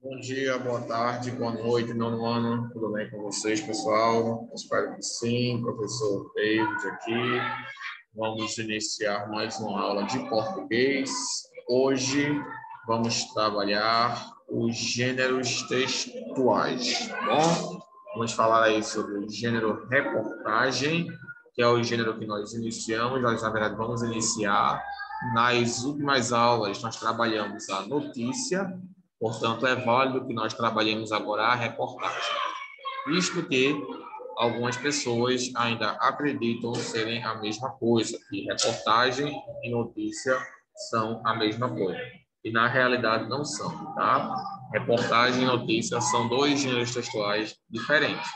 Bom dia, boa tarde, boa noite, nono ano. Tudo bem com vocês, pessoal? Espero que sim. Professor David aqui. Vamos iniciar mais uma aula de português. Hoje vamos trabalhar os gêneros textuais, tá bom? Vamos falar aí sobre o gênero reportagem, que é o gênero que nós iniciamos. Nós, na verdade, vamos iniciar. Nas últimas aulas, nós trabalhamos a notícia. Portanto, é válido que nós trabalhemos agora a reportagem, visto que algumas pessoas ainda acreditam serem a mesma coisa, que reportagem e notícia são a mesma coisa. E, na realidade, não são, tá? Reportagem e notícia são dois gêneros textuais diferentes,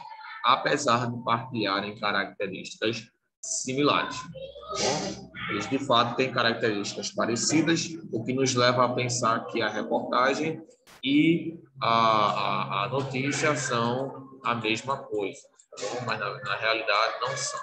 apesar de partilharem características similares. Bom, eles, de fato, têm características parecidas, o que nos leva a pensar que a reportagem e a notícia são a mesma coisa, tá bom? Mas na realidade não são,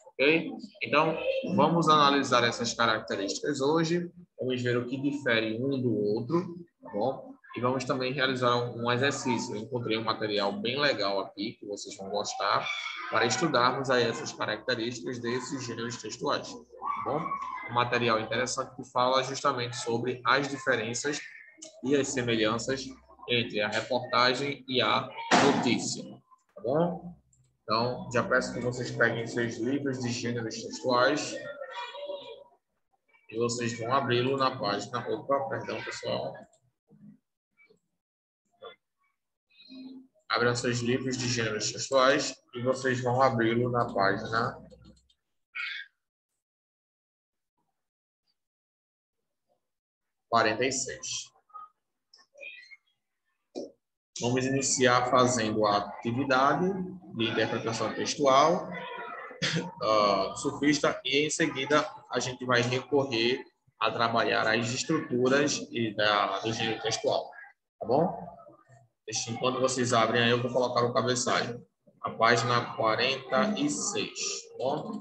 ok? Então, vamos analisar essas características hoje, vamos ver o que difere um do outro, tá bom? E vamos também realizar um exercício. Eu encontrei um material bem legal aqui, que vocês vão gostar, para estudarmos aí essas características desses gêneros textuais, tá bom? Um material interessante que fala justamente sobre as diferenças e as semelhanças entre a reportagem e a notícia, tá bom? Então, já peço que vocês peguem seus livros de gêneros textuais e vocês vão abri-lo na página... Opa, perdão, pessoal. Abram seus livros de gêneros textuais e vocês vão abri-lo na página 46. Vamos iniciar fazendo a atividade de interpretação textual sofista e, em seguida, a gente vai recorrer a trabalhar as estruturas do gênero textual, tá bom? Enquanto vocês abrem aí, eu vou colocar o cabeçalho. A página 46, tá bom?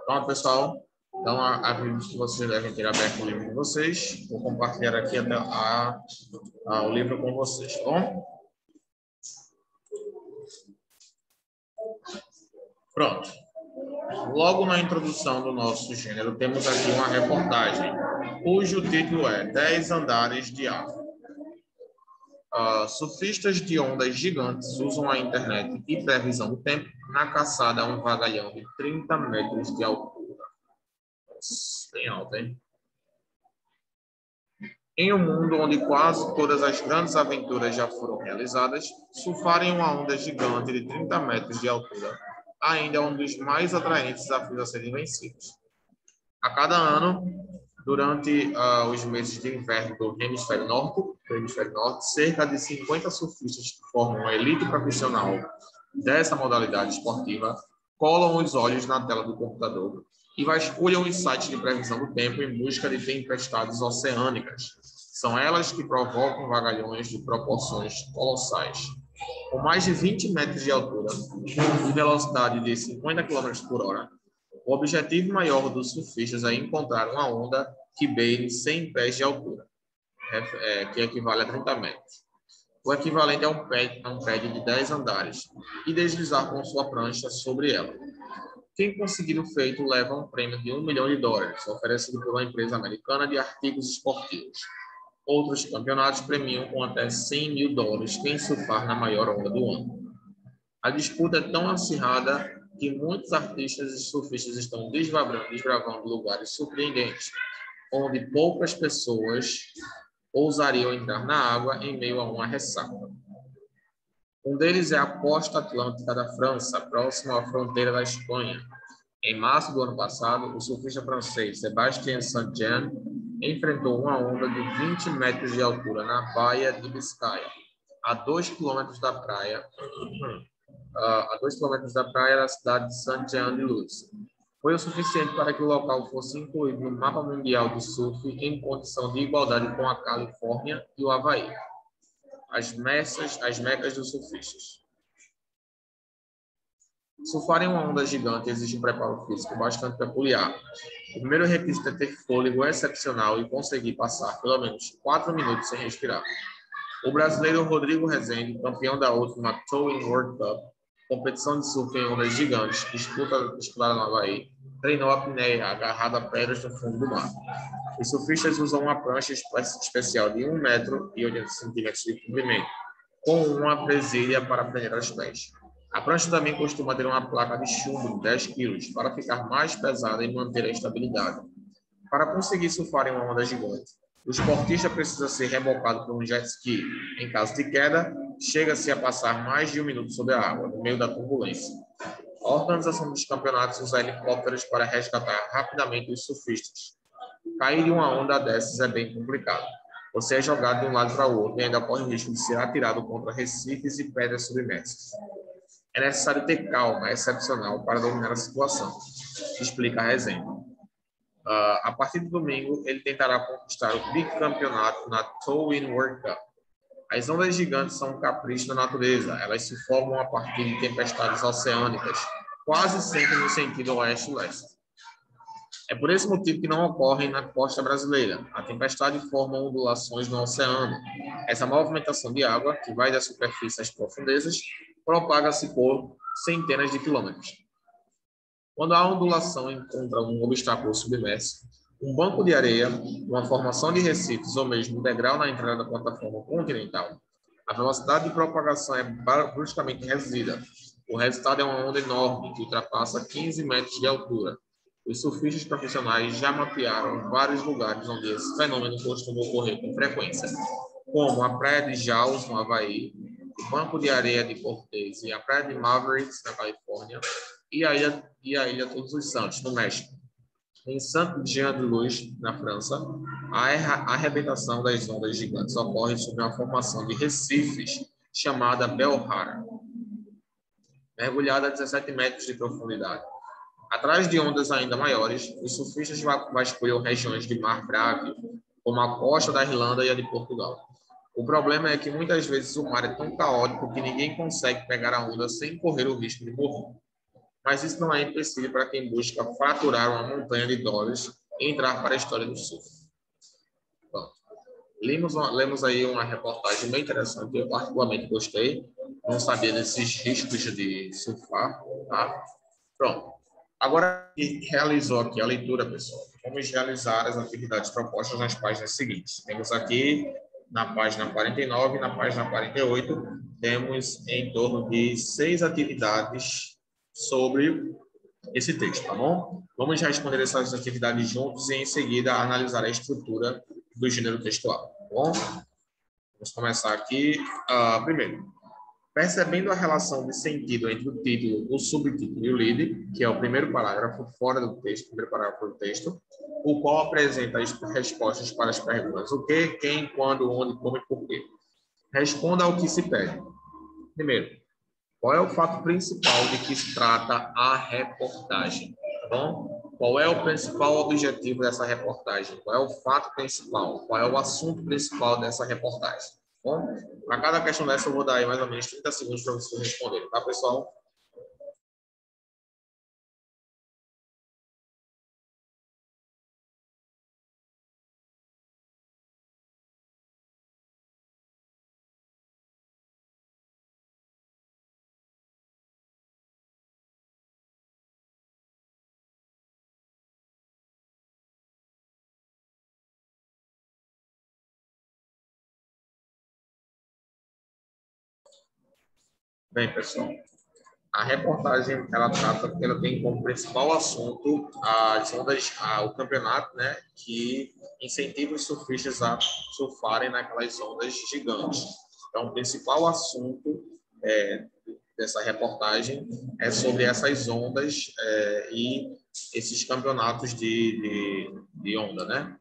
Pronto, pessoal. Então, acredito que vocês devem ter aberto o livro de vocês. Vou compartilhar aqui o livro com vocês, tá bom? Pronto. Logo na introdução do nosso gênero, temos aqui uma reportagem, cujo título é 10 Andares de África. Surfistas de ondas gigantes usam a internet e previsão do tempo na caçada a um vagalhão de 30 metros de altura. Nossa, bem alto, hein? Em um mundo onde quase todas as grandes aventuras já foram realizadas, surfar em uma onda gigante de 30 metros de altura ainda é um dos mais atraentes desafios a serem vencidos. A cada ano, durante os meses de inverno do hemisfério norte, cerca de 50 surfistas que formam a elite profissional dessa modalidade esportiva colam os olhos na tela do computador e vasculham os sites de previsão do tempo em busca de tempestades oceânicas. São elas que provocam vagalhões de proporções colossais. Com mais de 20 metros de altura e velocidade de 50 km por hora, o objetivo maior dos surfistas é encontrar uma onda que beire 100 pés de altura, que equivale a 30 metros. O equivalente a um prédio de 10 andares, e deslizar com sua prancha sobre ela. Quem conseguir o feito leva um prêmio de $1 milhão, oferecido pela empresa americana de artigos esportivos. Outros campeonatos premiam com até $100 mil quem surfar na maior onda do ano. A disputa é tão acirrada que muitos artistas e surfistas estão desbravando lugares surpreendentes, onde poucas pessoas ousariam entrar na água em meio a uma ressaca. Um deles é a costa atlântica da França, próximo à fronteira da Espanha. Em março do ano passado, o surfista francês Sébastien Saint-Jean enfrentou uma onda de 20 metros de altura na Baía de Biscaia, a 2 quilômetros da praia da cidade de Saint-Jean-de-Luz. Foi o suficiente para que o local fosse incluído no mapa mundial de surf em condição de igualdade com a Califórnia e o Havaí, as mecas dos surfistas. Surfar em uma onda gigante exige um preparo físico bastante peculiar. O primeiro requisito é ter fôlego excepcional e conseguir passar pelo menos 4 minutos sem respirar. O brasileiro Rodrigo Rezende, campeão da última Towing World Cup, competição de surf em ondas gigantes, disputada no Havaí, treinou a apneia agarrado a pedras no fundo do mar. Os surfistas usam uma prancha especial de 1 metro e 80 centímetros de comprimento, com uma presilha para prender os pés. A prancha também costuma ter uma placa de chumbo de 10 kg para ficar mais pesada e manter a estabilidade. Para conseguir surfar em uma onda gigante, o esportista precisa ser rebocado por um jet ski. Em caso de queda, chega-se a passar mais de 1 minuto sob a água, no meio da turbulência. A organização dos campeonatos usa helicópteros para resgatar rapidamente os surfistas. Cair em uma onda dessas é bem complicado. Você é jogado de um lado para o outro e ainda corre o risco de ser atirado contra recifes e pedras submersas. É necessário ter calma excepcional para dominar a situação, explica a Rezende. A partir de domingo, ele tentará conquistar o bicampeonato na Towing World Cup. As ondas gigantes são um capricho da natureza. Elas se formam a partir de tempestades oceânicas, quase sempre no sentido oeste-leste. É por esse motivo que não ocorrem na costa brasileira. A tempestade forma ondulações no oceano. Essa movimentação de água, que vai da superfície às profundezas, propaga-se por centenas de quilômetros. Quando a ondulação encontra um obstáculo submerso, um banco de areia, uma formação de recifes ou mesmo um degrau na entrada da plataforma continental, a velocidade de propagação é bruscamente reduzida. O resultado é uma onda enorme que ultrapassa 15 metros de altura. Os surfistas profissionais já mapearam vários lugares onde esse fenômeno costuma ocorrer com frequência, como a praia de Jaws, no Havaí, o banco de areia de Cortez e a praia de Mavericks, na Califórnia, e a ilha Todos os Santos, no México. Em Saint-Jean-de-Luz, na França, a arrebentação das ondas gigantes ocorre sob uma formação de recifes chamada Belhara, mergulhada a 17 metros de profundidade. Atrás de ondas ainda maiores, os surfistas vasculham regiões de mar grave, como a costa da Irlanda e a de Portugal. O problema é que muitas vezes o mar é tão caótico que ninguém consegue pegar a onda sem correr o risco de morrer. Mas isso não é impossível para quem busca fraturar uma montanha de dólares e entrar para a história do surf. Bom, lemos aí uma reportagem bem interessante, eu particularmente gostei. Não sabia desses riscos de surfar, tá? Pronto. Agora que realizou aqui a leitura, pessoal, vamos realizar as atividades propostas nas páginas seguintes. Temos aqui na página 49 e na página 48, temos em torno de 6 atividades sobre esse texto, tá bom? Vamos responder essas atividades juntos e, em seguida, analisar a estrutura do gênero textual, tá bom? Vamos começar aqui. Primeiro, percebendo a relação de sentido entre o título, o subtítulo e o lead, que é o primeiro parágrafo fora do texto, primeiro parágrafo do texto, o qual apresenta as respostas para as perguntas: o que, quem, quando, onde, como e por quê. Responda ao que se pede. Primeiro, qual é o fato principal de que se trata a reportagem? Tá bom? Qual é o principal objetivo dessa reportagem? Qual é o fato principal? Qual é o assunto principal dessa reportagem? Tá bom? Para cada questão dessa, eu vou dar aí mais ou menos 30 segundos para vocês responderem, tá, pessoal? Bem, pessoal, a reportagem, ela tem como principal assunto as ondas, o campeonato, né, que incentiva os surfistas a surfarem naquelas ondas gigantes. Então, o principal assunto dessa reportagem é sobre essas ondas e esses campeonatos de onda, né?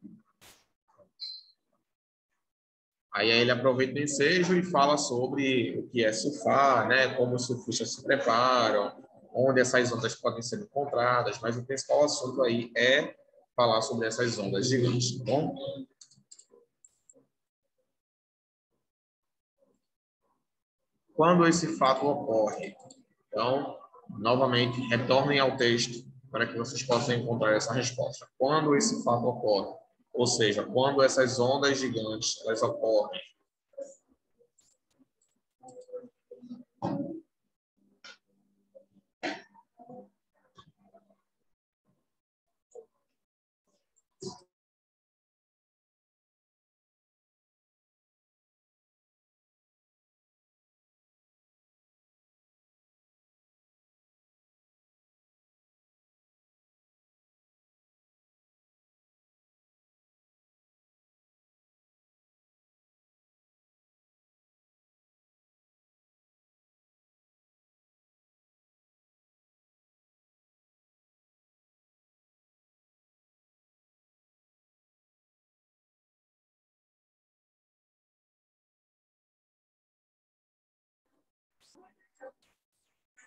Aí ele aproveita o ensejo e fala sobre o que é surfar, né? Como os surfistas se preparam, onde essas ondas podem ser encontradas, mas o principal assunto aí é falar sobre essas ondas gigantes, tá bom? Quando esse fato ocorre, então, novamente, retornem ao texto para que vocês possam encontrar essa resposta. Quando esse fato ocorre, ou seja, quando essas ondas gigantes elas ocorrem.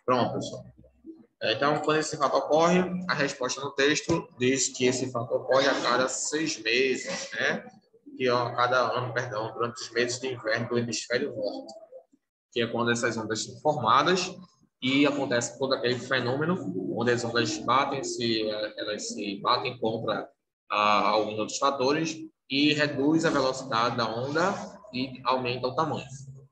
Pronto, pessoal. Então, quando esse fato ocorre, a resposta no texto diz que esse fato ocorre a cada 6 meses, né? Que a cada ano, perdão, durante os meses de inverno do hemisfério norte, que é quando essas ondas são formadas e acontece todo aquele fenômeno onde as ondas elas se batem contra alguns outros fatores e reduz a velocidade da onda e aumenta o tamanho,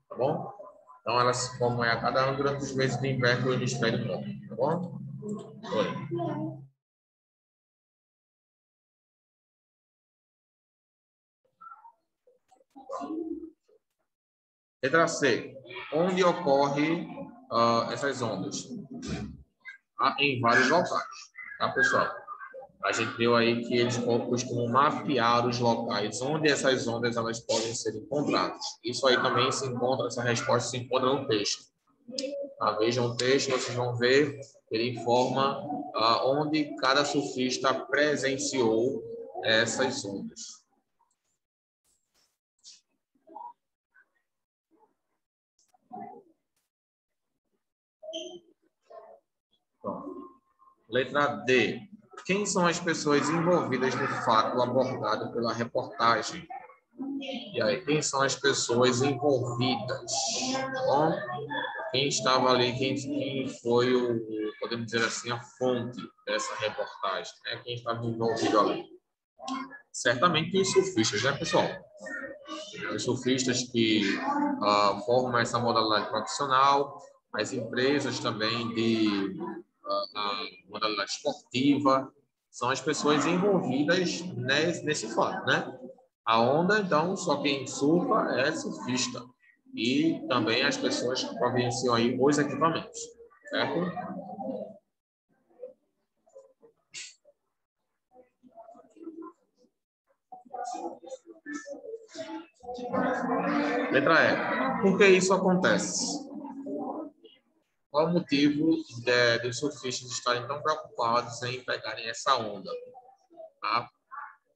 tá bom? Então, elas se formam a cada ano durante os meses de inverno do hemisfério norte, tá bom? Oi. Letra C. Onde ocorre essas ondas? Em vários locais, tá, pessoal? A gente viu aí que eles costumam mapear os locais onde essas ondas elas podem ser encontradas. Isso aí também se encontra, essa resposta se encontra no texto. Tá? Vejam o texto, vocês vão ver, ele informa onde cada surfista presenciou essas ondas. Pronto. Letra D. Quem são as pessoas envolvidas no fato abordado pela reportagem? E aí, quem são as pessoas envolvidas? Tá bom? Quem estava ali, quem foi podemos dizer assim, a fonte dessa reportagem, né? Quem estava envolvido ali? Certamente os surfistas, né, pessoal? Os surfistas que formam essa modalidade profissional, as empresas também de modalidade esportiva, são as pessoas envolvidas nesse fato, né? A onda, então, só quem surfa é surfista. E também as pessoas que providenciam aí os equipamentos, certo? Letra E. Por que isso acontece? Qual o motivo dos surfistas estarem tão preocupados em pegarem essa onda? Tá?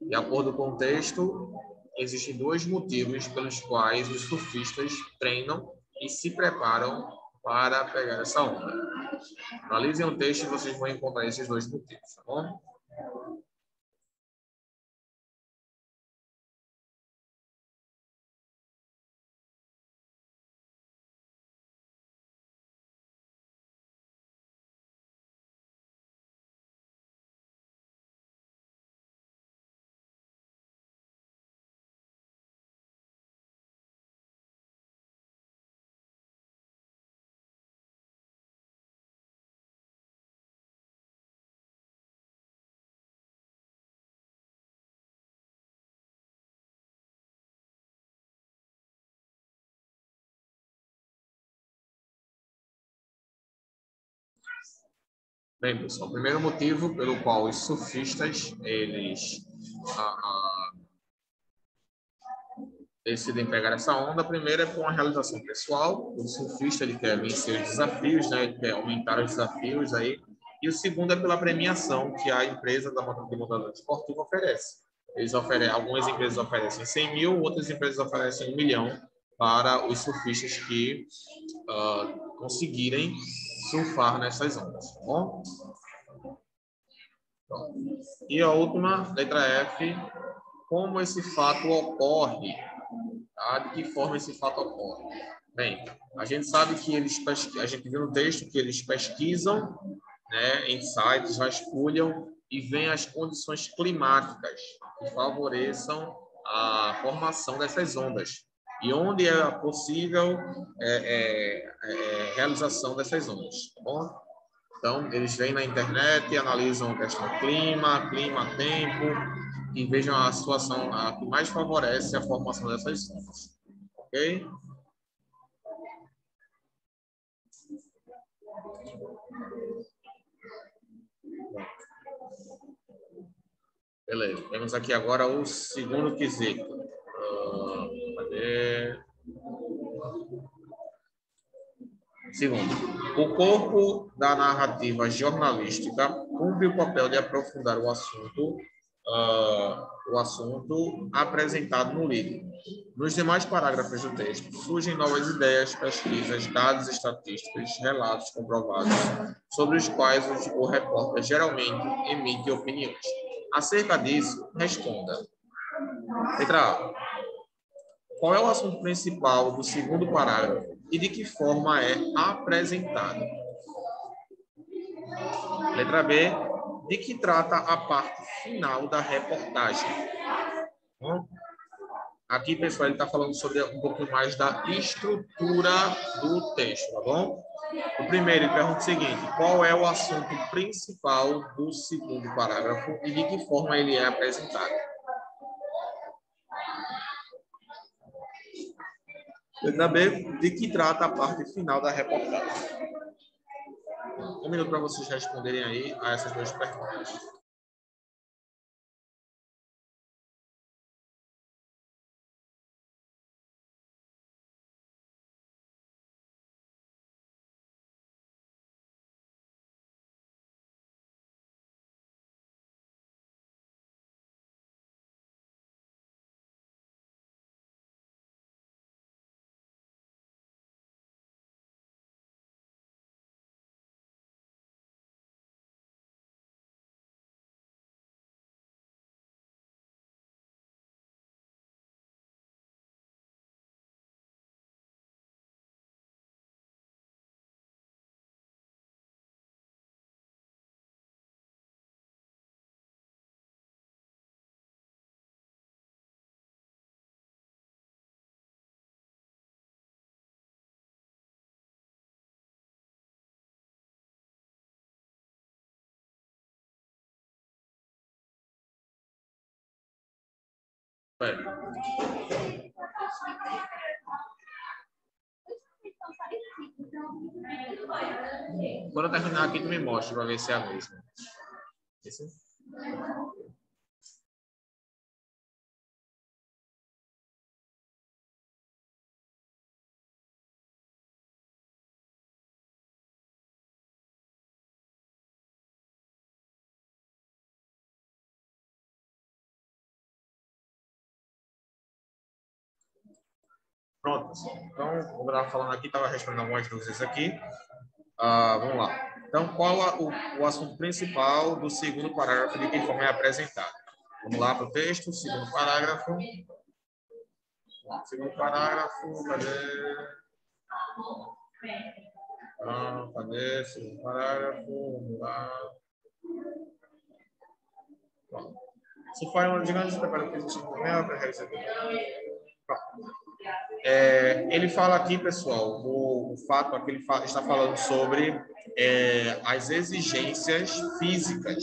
De acordo com o texto, existem dois motivos pelos quais os surfistas treinam e se preparam para pegar essa onda. Analisem o texto e vocês vão encontrar esses dois motivos, tá bom? Bem, pessoal, o primeiro motivo pelo qual os surfistas decidem pegar essa onda, primeiro é com a realização pessoal. O surfista ele quer vencer os desafios, né? Ele quer aumentar os desafios aí. E o segundo é pela premiação que a empresa da modalidade esportiva oferece. Algumas empresas oferecem 100 mil, outras empresas oferecem 1 milhão para os surfistas que conseguirem surfar nessas ondas, tá bom? E a última, letra F, como esse fato ocorre? Tá? De que forma esse fato ocorre? Bem, a gente sabe que a gente viu no texto que eles pesquisam, né, em sites, vasculham e veem as condições climáticas que favoreçam a formação dessas ondas e onde é possível realização dessas ondas, tá bom? Então, eles vêm na internet, analisam a questão clima, tempo, e vejam a situação a que mais favorece a formação dessas ondas. Ok? Beleza. Temos aqui agora o segundo quesito. Cadê? Segundo, o corpo da narrativa jornalística cumpre o papel de aprofundar o assunto apresentado no livro. Nos demais parágrafos do texto, surgem novas ideias, pesquisas, dados estatísticos, relatos comprovados, sobre os quais o repórter geralmente emite opiniões. Acerca disso, responda. Letra A. Qual é o assunto principal do segundo parágrafo e de que forma é apresentado? Letra B. De que trata a parte final da reportagem? Bom, aqui, pessoal, ele está falando sobre um pouco mais da estrutura do texto, tá bom? O primeiro, ele pergunta o seguinte: qual é o assunto principal do segundo parágrafo e de que forma ele é apresentado? Letra B, de que trata a parte final da reportagem? 1 minuto para vocês responderem aí a essas duas perguntas. Quando eu terminar aqui, tu me mostra para ver se é a mesma. Esse? Pronto, pessoal. Então, como eu estava falando aqui, estava respondendo algumas dúvidas aqui. Vamos lá. Então, qual o assunto principal do segundo parágrafo de que forma é apresentado? Vamos lá para o texto, segundo parágrafo. Segundo parágrafo, cadê? Cadê? Segundo parágrafo, vamos lá. Pronto. Se for uma gigante, prepara que existe também, para realizar. Ele fala aqui, pessoal, o fato aqui, ele está falando sobre as exigências físicas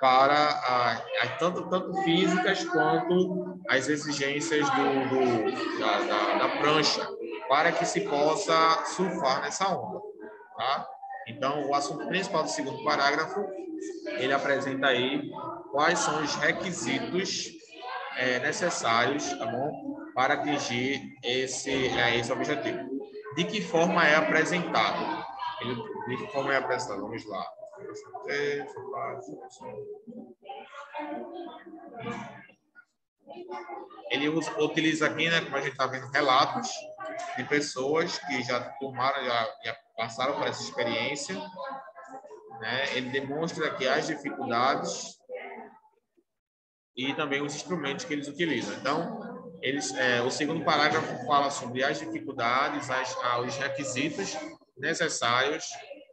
para tanto físicas quanto as exigências da prancha para que se possa surfar nessa onda, tá? Então, o assunto principal do segundo parágrafo, ele apresenta aí quais são os requisitos necessários, tá bom, para atingir esse objetivo. De que forma é apresentado? De que forma é apresentado? Vamos lá. Ele utiliza aqui, né, como a gente está vendo, relatos de pessoas que já tomaram, já passaram por essa experiência, né? Ele demonstra aqui as dificuldades e também os instrumentos que eles utilizam. Então, o segundo parágrafo fala sobre as dificuldades, os requisitos necessários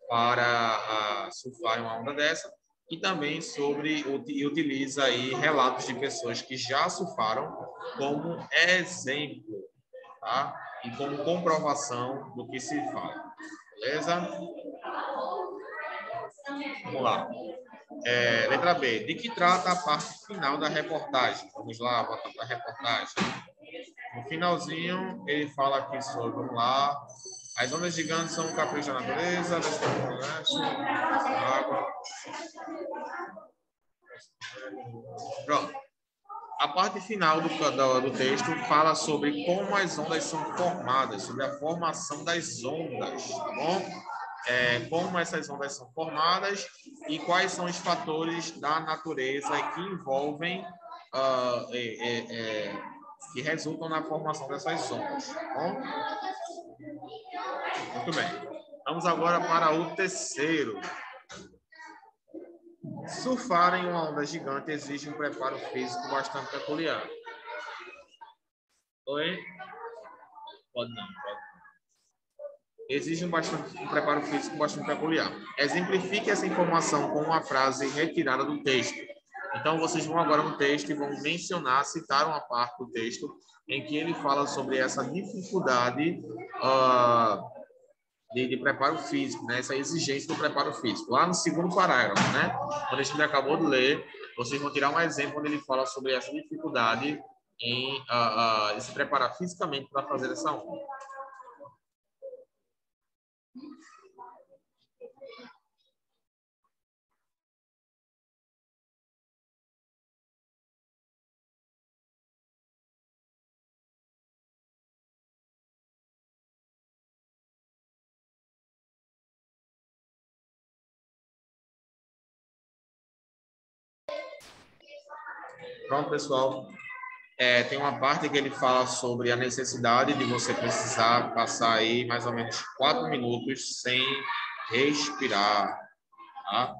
para surfar uma onda dessa e também utiliza aí relatos de pessoas que já surfaram como exemplo, tá? E como comprovação do que se fala. Beleza? Vamos lá. Letra B. De que trata a parte final da reportagem? Vamos lá, voltar para a reportagem. No finalzinho, ele fala aqui sobre, vamos lá, as ondas gigantes são um capricho da natureza, água. Pronto. A parte final do texto fala sobre como as ondas são formadas, sobre a formação das ondas, tá bom? Como essas ondas são formadas e quais são os fatores da natureza que envolvem, que resultam na formação dessas ondas, tá bom? Muito bem. Vamos agora para o terceiro. Surfar em uma onda gigante exige um preparo físico bastante peculiar. Oi? Pode não. Exige um preparo físico bastante peculiar. Exemplifique essa informação com uma frase retirada do texto. Então, vocês vão agora no texto e vão mencionar, citar uma parte do texto em que ele fala sobre essa dificuldade de preparo físico, né? Essa exigência do preparo físico. Lá no segundo parágrafo, né? Quando a gente acabou de ler, vocês vão tirar um exemplo onde ele fala sobre essa dificuldade em se preparar fisicamente para fazer essa onda. Pronto, pessoal. Tem uma parte que ele fala sobre a necessidade de você precisar passar aí mais ou menos 4 minutos sem respirar, tá?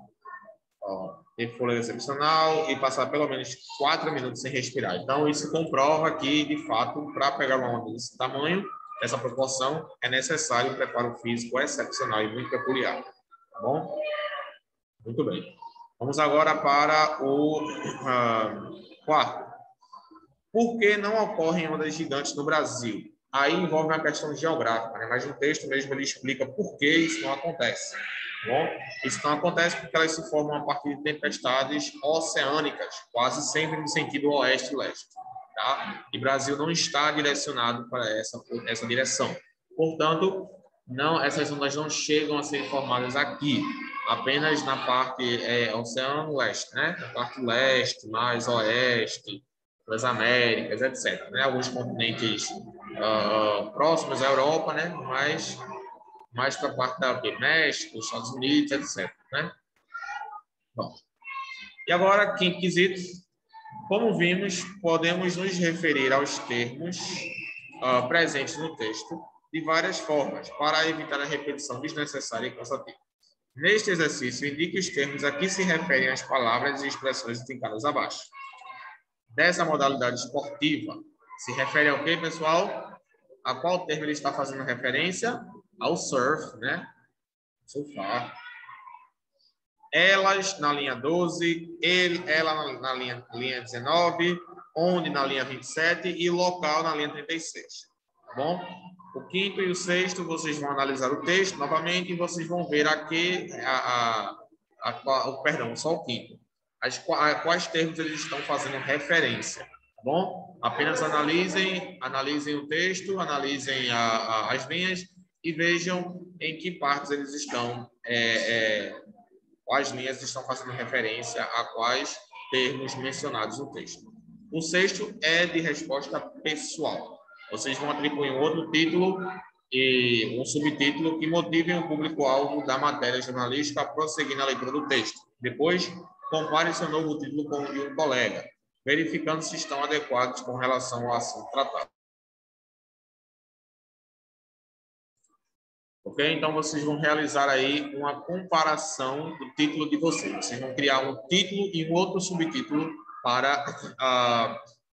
Ter fôlego excepcional e passar pelo menos 4 minutos sem respirar. Então, isso comprova que, de fato, para pegar uma onda desse tamanho, dessa proporção, é necessário um preparo físico excepcional e muito peculiar. Tá bom? Muito bem. Vamos agora para o quarto. Por que não ocorrem ondas gigantes no Brasil? Aí envolve uma questão geográfica, né? Mas no texto mesmo ele explica por que isso não acontece. Bom, isso não acontece porque elas se formam a partir de tempestades oceânicas, quase sempre no sentido oeste-leste. Tá? E o Brasil não está direcionado para essa direção. Portanto, essas ondas não chegam a ser formadas aqui, apenas na parte oceano-leste, né? Na parte leste, mais oeste, das Américas, etc. Né? Alguns continentes próximos à Europa, né? Mas mais para a parte do México, Estados Unidos, etc. Né? Bom. E agora, quinto quesito. Como vimos, podemos nos referir aos termos presentes no texto de várias formas, para evitar a repetição desnecessária e cansativa. Neste exercício, indique os termos a que se referem as palavras e expressões indicadas abaixo. Dessa modalidade esportiva, se refere ao quê, pessoal? A qual termo ele está fazendo referência? Ao surf, né? Surfar. Elas na linha 12, ela na linha 19, onde na linha 27 e local na linha 36. Tá bom? O quinto e o sexto, vocês vão analisar o texto novamente e vocês vão ver aqui, perdão, só o quinto. A quais termos eles estão fazendo referência. Tá bom? Apenas analisem o texto, analisem as linhas e vejam em que partes eles estão, quais linhas estão fazendo referência a quais termos mencionados no texto. O sexto é de resposta pessoal. Vocês vão atribuir um outro título e um subtítulo que motivem o público-alvo da matéria jornalística a prosseguir na leitura do texto. Depois, compare seu novo título com o de um colega, verificando se estão adequados com relação ao assunto tratado. Ok? Então, vocês vão realizar aí uma comparação do título de vocês. Vocês vão criar um título e um outro subtítulo para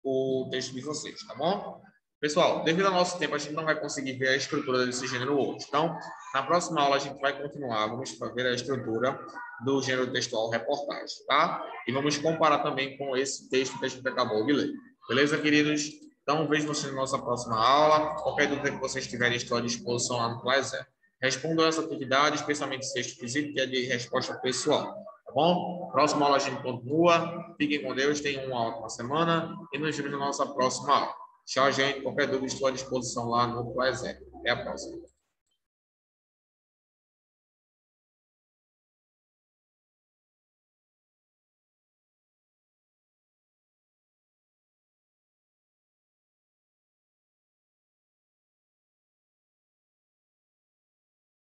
o texto de vocês, tá bom? Pessoal, devido ao nosso tempo, a gente não vai conseguir ver a estrutura desse gênero hoje. Então, na próxima aula, a gente vai continuar. Vamos ver a estrutura do gênero textual reportagem, tá? E vamos comparar também com esse texto que a gente acabou de ler. Beleza, queridos? Então, vejo vocês na nossa próxima aula. Qualquer dúvida que vocês tiverem, estou à disposição lá no Class. Respondam essa atividade, especialmente esse texto quesito, que é de resposta pessoal. Tá bom? Próxima aula a gente continua. Fiquem com Deus, tenham uma ótima semana e nos vemos na nossa próxima aula. Tchau, gente. Qualquer dúvida, estou à disposição lá no Class. Até a próxima.